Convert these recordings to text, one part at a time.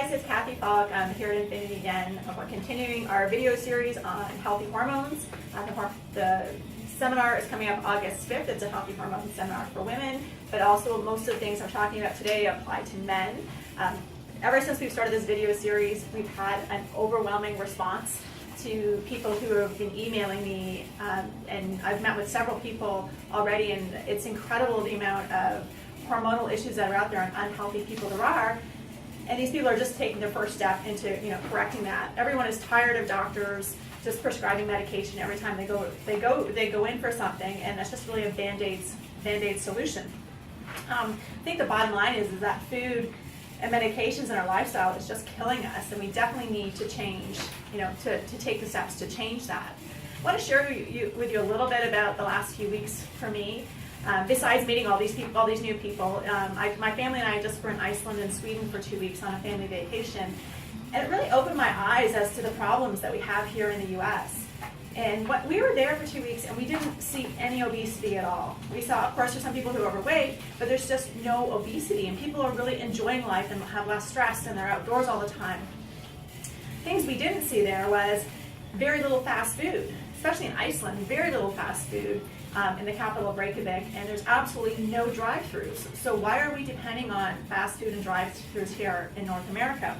guys, it's Cathy Falk. I'm here at Infinity again. We're continuing our video series on healthy hormones. The seminar is coming up August 5th. It's a healthy hormone seminar for women, but also most of the things I'm talking about today apply to men. Ever since we've started this video series, we've had an overwhelming response to people who have been emailing me, and I've met with several people already, and it's incredible the amount of hormonal issues that are out there and unhealthy people there are. And these people are just taking their first step into correcting that. Everyone is tired of doctors just prescribing medication every time they go in for something, and that's just really a band-aid solution. I think the bottom line is that food and medications in our lifestyle is just killing us, and we definitely need to change, to take the steps to change that. I want to share with you a little bit about the last few weeks for me. Besides meeting all these new people, my family and I just were in Iceland and Sweden for 2 weeks on a family vacation, and it really opened my eyes as to the problems that we have here in the U.S. And we were there for 2 weeks, and we didn't see any obesity at all. We saw, of course, there's some people who are overweight, but there's just no obesity, and people are really enjoying life and have less stress, and they're outdoors all the time. Things we didn't see there was very little fast food, especially in Iceland, very little fast food. In the capital of Reykjavik, and there's absolutely no drive-thrus. So why are we depending on fast food and drive-thrus here in North America?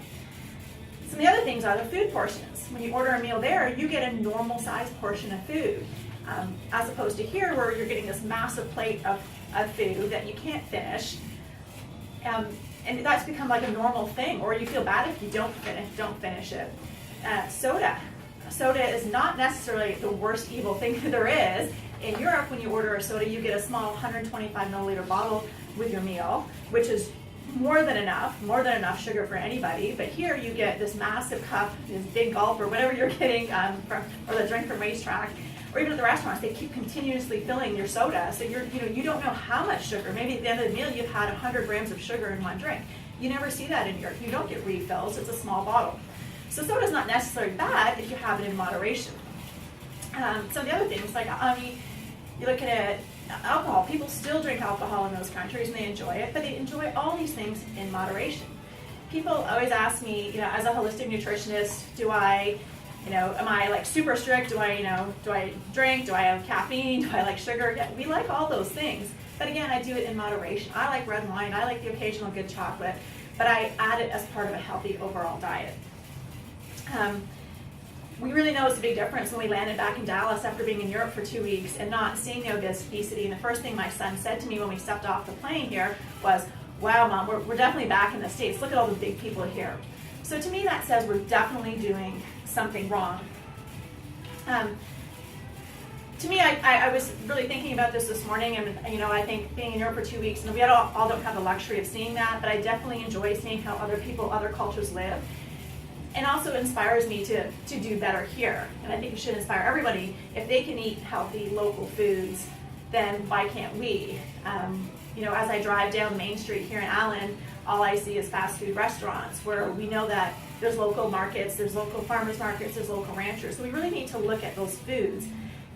Some of the other things are the food portions. When you order a meal there, you get a normal-sized portion of food, as opposed to here where you're getting this massive plate of food that you can't finish. And that's become like a normal thing, or you feel bad if you don't finish it. Soda is not necessarily the worst evil thing there is. In Europe, when you order a soda, you get a small 125 milliliter bottle with your meal, which is more than enough sugar for anybody. But here you get this massive cup, this big gulp, or whatever you're getting or the drink from Racetrack, or even at the restaurants, they keep continuously filling your soda. So you don't know how much sugar. Maybe at the end of the meal, you've had 100 grams of sugar in one drink. You never see that in Europe. You don't get refills. It's a small bottle. So soda is not necessarily bad if you have it in moderation. Some of the other things, like you look at alcohol. People still drink alcohol in those countries and they enjoy it, but they enjoy all these things in moderation. People always ask me, as a holistic nutritionist, am I like super strict? Do I drink? Do I have caffeine? Do I like sugar? Yeah, we like all those things, but again, I do it in moderation. I like red wine. I like the occasional good chocolate, but I add it as part of a healthy overall diet. We really noticed a big difference when we landed back in Dallas after being in Europe for 2 weeks and not seeing the obesity. And the first thing my son said to me when we stepped off the plane here was, "Wow, Mom, we're definitely back in the States. Look at all the big people here." So to me, that says we're definitely doing something wrong. To me, I was really thinking about this morning, and I think being in Europe for 2 weeks, and we all don't have the luxury of seeing that, but I definitely enjoy seeing how other cultures live. And also inspires me to do better here. And I think it should inspire everybody. If they can eat healthy local foods, then why can't we? As I drive down Main Street here in Allen, all I see is fast food restaurants where we know that there's local markets, there's local farmers markets, there's local ranchers. So we really need to look at those foods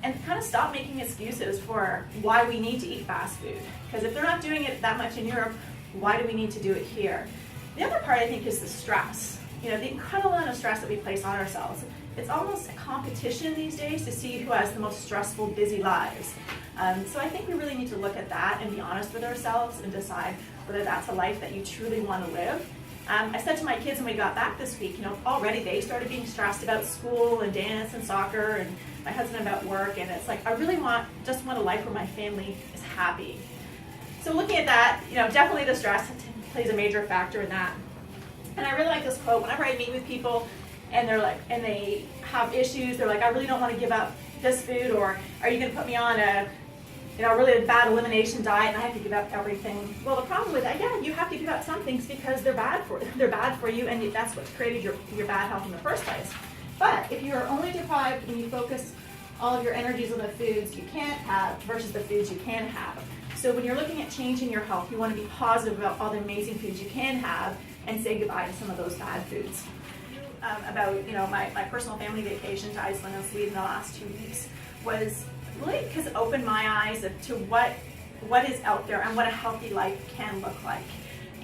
and kind of stop making excuses for why we need to eat fast food. Because if they're not doing it that much in Europe, why do we need to do it here? The other part, I think, is the stress. The incredible amount of stress that we place on ourselves. It's almost a competition these days to see who has the most stressful, busy lives. So I think we really need to look at that and be honest with ourselves and decide whether that's a life that you truly want to live. I said to my kids when we got back this week, already they started being stressed about school and dance and soccer, and my husband about work, and it's like I really just want a life where my family is happy. So looking at that, definitely the stress plays a major factor in that. And I really like this quote. Whenever I meet with people and they have issues, they're like, "I really don't want to give up this food," or "Are you going to put me on a really bad elimination diet and I have to give up everything?" Well, the problem with that, yeah, you have to give up some things because they're bad for you, and that's what's created your bad health in the first place. But if you're only deprived and you focus all of your energies on the foods you can't have versus the foods you can have. So when you're looking at changing your health, you want to be positive about all the amazing foods you can have and say goodbye to some of those bad foods. About my personal family vacation to Iceland and Sweden the last 2 weeks was really because it opened my eyes to what is out there and what a healthy life can look like.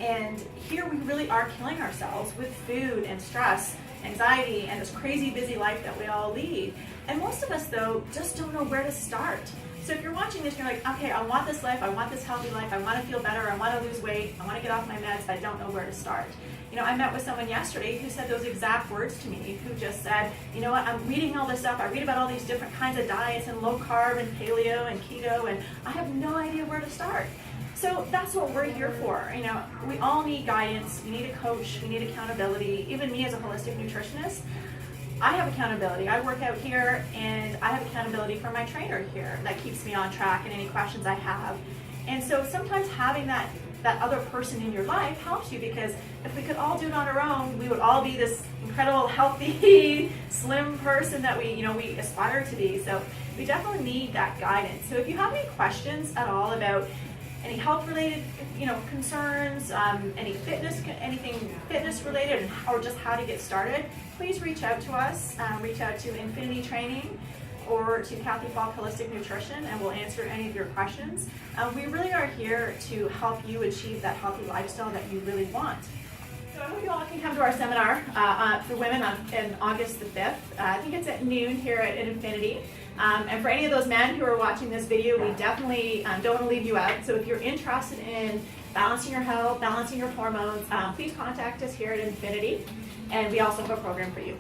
And here we really are killing ourselves with food and stress, anxiety, and this crazy busy life that we all lead. And most of us, though, just don't know where to start. So if you're watching this, you're like, okay, I want this life, I want this healthy life, I want to feel better, I want to lose weight, I want to get off my meds, I don't know where to start. You know, I met with someone yesterday who said those exact words to me, who just said, you know what, I'm reading all this stuff, I read about all these different kinds of diets and low carb and paleo and keto, and I have no idea where to start. So that's what we're here for. You know, we all need guidance, we need a coach, we need accountability. Even me as a holistic nutritionist, I have accountability. I work out here and I have accountability for my trainer here that keeps me on track and any questions I have. And so sometimes having that other person in your life helps you, because if we could all do it on our own, we would all be this incredible, healthy, slim person that we aspire to be. So we definitely need that guidance. So if you have any questions at all about any health-related, concerns, anything fitness-related, or just how to get started, please reach out to us. Reach out to Infinity Training or to Cathy Falk Holistic Nutrition, and we'll answer any of your questions. We really are here to help you achieve that healthy lifestyle that you really want. So I hope you all can come to our seminar for women on August the 5th. I think it's at noon here at Infinity. And for any of those men who are watching this video, we definitely don't want to leave you out. So if you're interested in balancing your health, balancing your hormones, please contact us here at Infinity. And we also have a program for you.